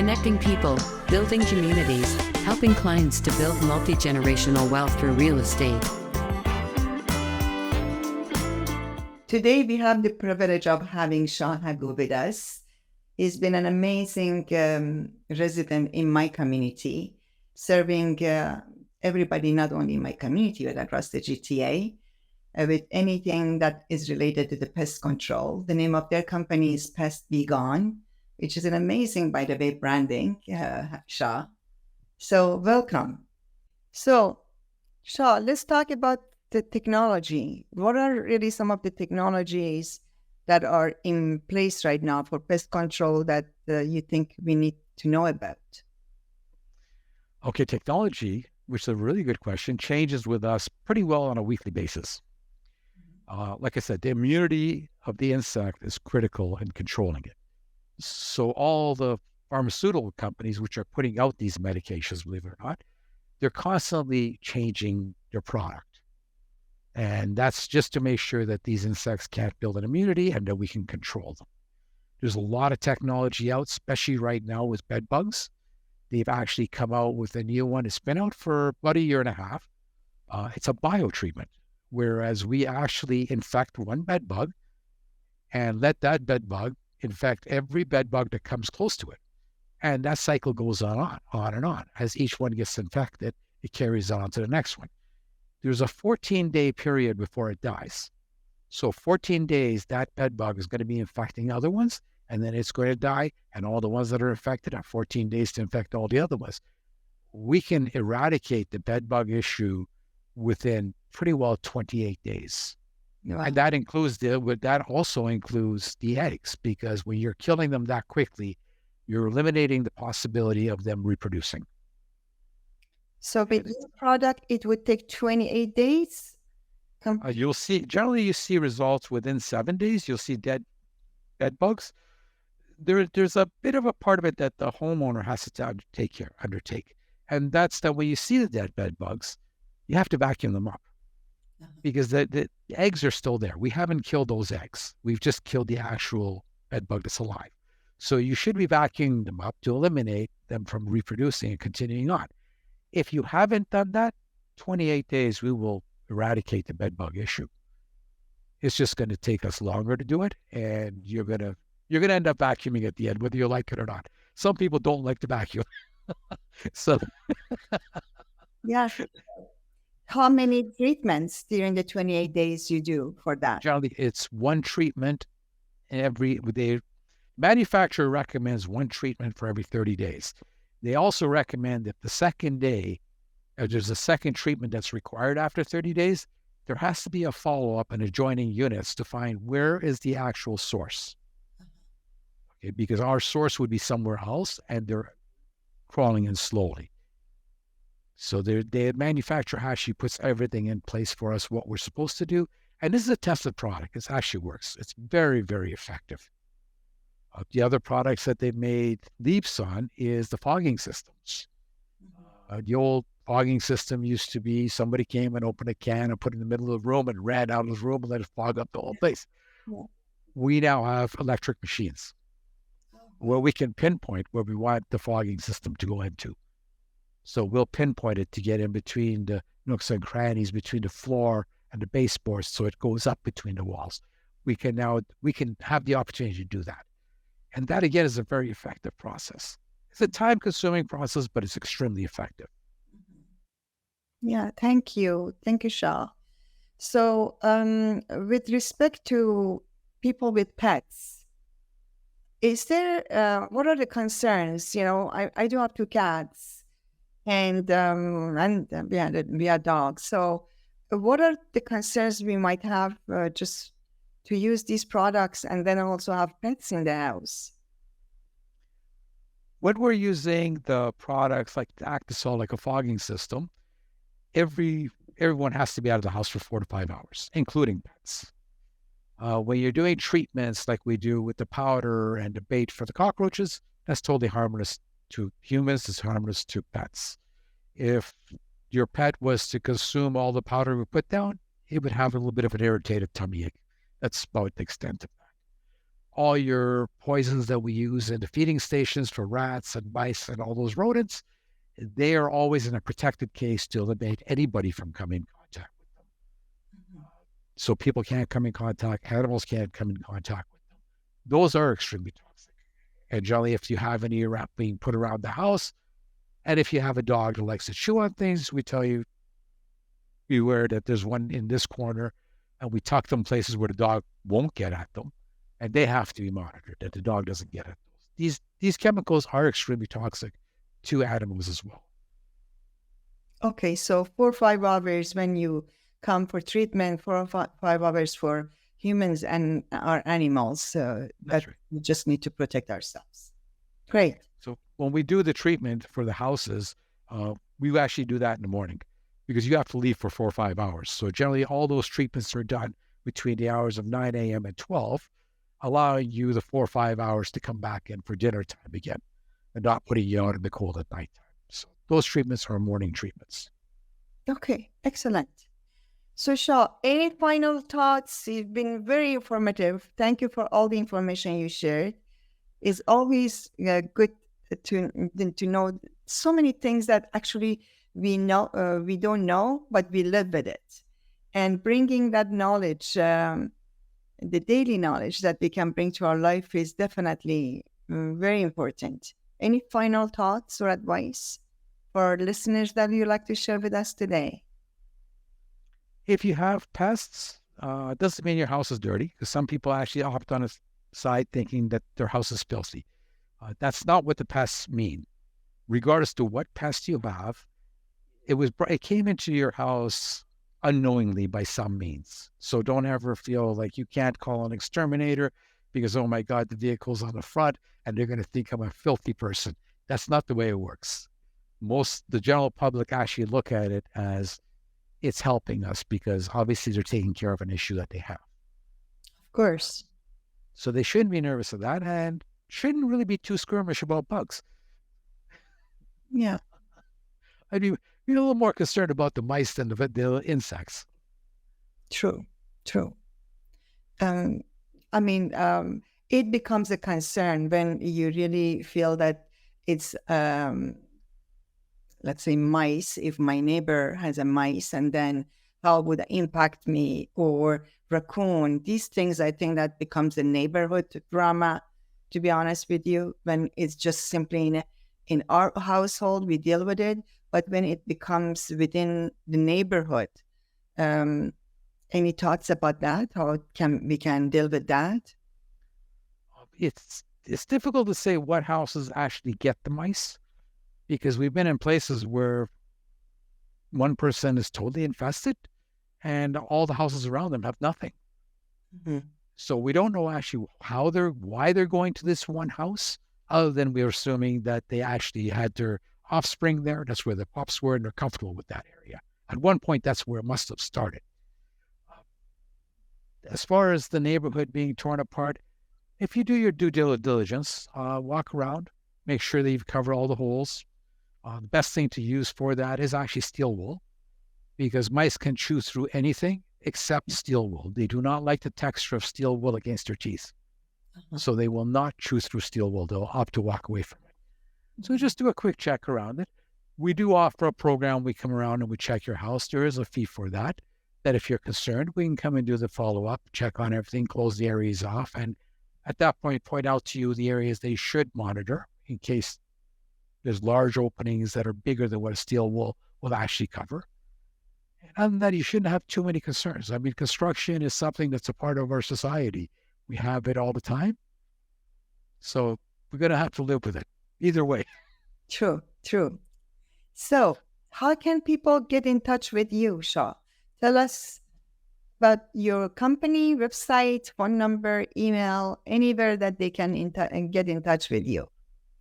connecting people, building communities, helping clients to build multi-generational wealth through real estate. Today, we have the privilege of having Haghgoo with us. He's been an amazing resident in my community, serving everybody, not only in my community, but across the GTA, with anything that is related to the pest control. The name of their company is Pest, which is an amazing, by the way, branding, Shah. So welcome. So, Shah, let's talk about the technology. What are really some of the technologies that are in place right now for pest control that you think we need to know about? Okay, technology, which is a really good question, changes with us pretty well on a weekly basis. Like I said, the immunity of the insect is critical in controlling it. So all the pharmaceutical companies which are putting out these medications, believe it or not, they're constantly changing their product. And that's just to make sure that these insects can't build an immunity and that we can control them. There's a lot of technology out, especially right now with bed bugs. They've actually come out with a new one. It's been out for about a year and a half. It's a biotreatment, whereas we actually infect one bed bug and let that bed bug infect every bed bug that comes close to it. And that cycle goes on and on. As each one gets infected, it carries on to the next one. There's a 14-day period before it dies. So 14 days, that bed bug is going to be infecting other ones, and then it's going to die, and all the ones that are infected have 14 days to infect all the other ones. We can eradicate the bed bug issue within pretty well 28 days. Wow. And that also includes the eggs, because when you're killing them that quickly, you're eliminating the possibility of them reproducing. So with this product, it would take 28 days? You'll see, generally you see results within 7 days. You'll see dead bed bugs. There's a bit of a part of it that the homeowner has to undertake. And that's that when you see the dead bed bugs, you have to vacuum them up. Because the eggs are still there. We haven't killed those eggs. We've just killed the actual bed bug that's alive. So you should be vacuuming them up to eliminate them from reproducing and continuing on. If you haven't done that, 28 days, we will eradicate the bed bug issue. It's just going to take us longer to do it, and you're going to end up vacuuming at the end, whether you like it or not. Some people don't like to vacuum. So, yeah. How many treatments during the 28 days you do for that? Generally, it's one treatment the manufacturer recommends one treatment for every 30 days. They also recommend that the second day, if there's a second treatment that's required after 30 days, there has to be a follow-up and adjoining units to find where is the actual source. Okay, because our source would be somewhere else and they're crawling in slowly. So the manufacturer actually puts everything in place for us, what we're supposed to do. And this is a tested product. It actually works. It's very, very effective. The other products that they've made leaps on is the fogging systems. The old fogging system used to be somebody came and opened a can and put it in the middle of the room and ran out of the room and let it fog up the whole place. Yeah. We now have electric machines where we can pinpoint where we want the fogging system to go into. So we'll pinpoint it to get in between the nooks and crannies, between the floor and the baseboards, so it goes up between the walls. We can have the opportunity to do that. And that, again, is a very effective process. It's a time-consuming process, but it's extremely effective. Yeah, thank you. Thank you, Shah. So with respect to people with pets, is there, what are the concerns? You know, I do have 2 cats and we have dogs. So what are the concerns we might have just to use these products and then also have pets in the house? When we're using the products like Actisol, like a fogging system, everyone has to be out of the house for 4 to 5 hours, including pets. When you're doing treatments like we do with the powder and the bait for the cockroaches, that's totally harmless to humans, it's harmless to pets. If your pet was to consume all the powder we put down, it would have a little bit of an irritated tummy ache. That's about the extent of that. all your poisons that we use in the feeding stations for rats and mice and all those rodents, they are always in a protected case to eliminate anybody from coming in contact with them. So people can't come in contact, animals can't come in contact with them. Those are extremely toxic. And generally, if you have any rat being put around the house, and if you have a dog that likes to chew on things, we tell you, beware that there's one in this corner, and we tuck them places where the dog won't get at them, and they have to be monitored that the dog doesn't get at those. These chemicals are extremely toxic to animals as well. Okay, so 4 or 5 hours when you come for treatment, 4 or 5 hours for humans and our animals. But That's right. we just need to protect ourselves. Great. So when we do the treatment for the houses, we actually do that in the morning because you have to leave for 4 or 5 hours. So generally, all those treatments are done between the hours of 9 a.m. and 12, allowing you the 4 or 5 hours to come back in for dinner time again and not putting you out in the cold at nighttime. So those treatments are morning treatments. Okay, excellent. So Shaw, any final thoughts? You've been very informative. Thank you for all the information you shared. It's always good to know so many things that actually we don't know, but we live with it. And bringing that knowledge, the daily knowledge that we can bring to our life is definitely very important. Any final thoughts or advice for our listeners that you'd like to share with us today? If you have pests, it doesn't mean your house is dirty, because some people actually opt on a side thinking that their house is filthy. That's not what the pests mean. Regardless to what pest you have, it came into your house unknowingly by some means. So don't ever feel like you can't call an exterminator because, oh my God, the vehicle's on the front and they're going to think I'm a filthy person. That's not the way it works. The general public actually look at it as it's helping us because obviously they're taking care of an issue that they have. Of course. So they shouldn't be nervous of that and shouldn't really be too skirmish about bugs. Yeah. I'd be a little more concerned about the mice than the insects. True. It becomes a concern when you really feel that it's, let's say, mice. If my neighbor has a mice, and then how would it impact me? Or raccoon. These things, I think that becomes a neighborhood drama, to be honest with you, when it's just simply in our household, we deal with it. But when it becomes within the neighborhood, any thoughts about that? How we can deal with that? It's difficult to say what houses actually get the mice because we've been in places where 1% is totally infested and all the houses around them have nothing. Mm-hmm. So we don't know actually why they're going to this one house, other than we're assuming that they actually had their offspring there. That's where the pups were and they're comfortable with that area. At one point, that's where it must have started. As far as the neighborhood being torn apart, if you do your due diligence, walk around, make sure that you've covered all the holes. The best thing to use for that is actually steel wool, because mice can chew through anything except steel wool. They do not like the texture of steel wool against their teeth. So they will not chew through steel wool. They'll opt to walk away from it. So just do a quick check around it. We do offer a program. We come around and we check your house. There is a fee for that. That if you're concerned, we can come and do the follow-up, check on everything, close the areas off, and at that point out to you the areas they should monitor in case there's large openings that are bigger than what a steel wool will actually cover. And other than that, you shouldn't have too many concerns. I mean, construction is something that's a part of our society. We have it all the time. So we're going to have to live with it either way. True. So how can people get in touch with you, Shaw? Tell us about your company, website, phone number, email, anywhere that they can get in touch with you.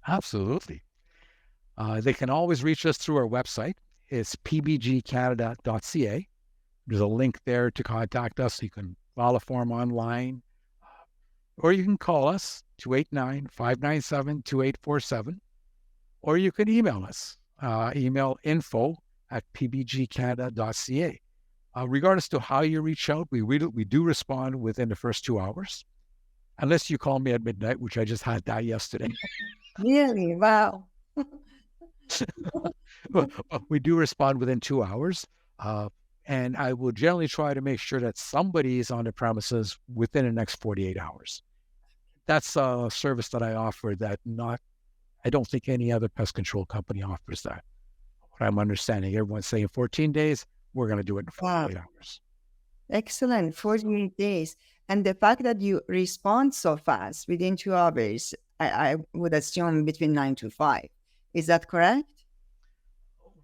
Absolutely. They can always reach us through our website. It's pbgcanada.ca. There's a link there to contact us. You can file a form online, or you can call us, 289-597-2847, or you can email us, email info@pbgcanada.ca. Regardless to how you reach out, we do respond within the first 2 hours. unless you call me at midnight, which I just had that yesterday. Really? Wow. But we do respond within 2 hours. And I will generally try to make sure that somebody is on the premises within the next 48 hours. That's a service that I offer that I don't think any other pest control company offers that. What I'm understanding, everyone's saying 14 days, we're going to do it in 48 hours. Excellent. 48 days. And the fact that you respond so fast within 2 hours, I would assume between 9 to 5. Is that correct?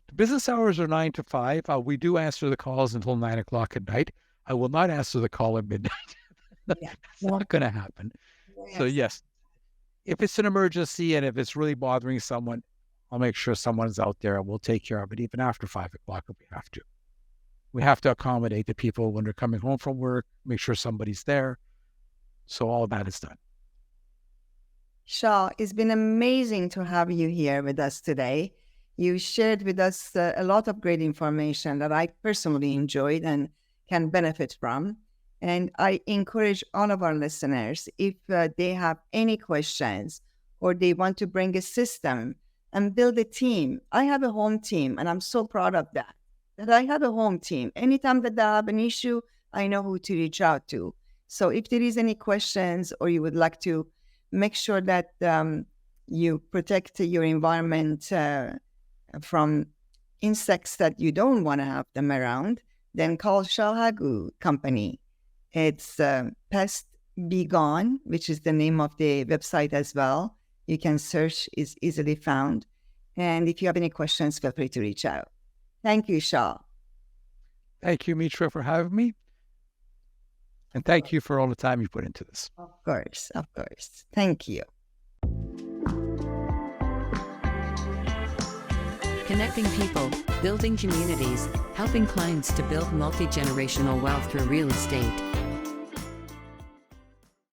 The business hours are 9 to 5. We do answer the calls until 9 o'clock at night. I will not answer the call at midnight. Yeah. It's not going to happen. Yes. So yes, if it's an emergency and if it's really bothering someone, I'll make sure someone's out there and we'll take care of it even after 5 o'clock if we have to. We have to accommodate the people when they're coming home from work, make sure somebody's there. So all of that is done. Shaw, it's been amazing to have you here with us today. You shared with us a lot of great information that I personally enjoyed and can benefit from. And I encourage all of our listeners, if they have any questions or they want to bring a system and build a team. I have a home team, and I'm so proud of that I have a home team. Anytime that they have an issue, I know who to reach out to. So if there is any questions or you would like to make sure that you protect your environment from insects that you don't want to have them around, then call Haghgoo company. It's Pest Be Gone, which is the name of the website as well. You can search, is easily found. And if you have any questions, feel free to reach out. Thank you, Shaw. Thank you, Mitra, for having me. And thank you for all the time you put into this. Of course, of course. Thank you. Connecting people, building communities, helping clients to build multi-generational wealth through real estate.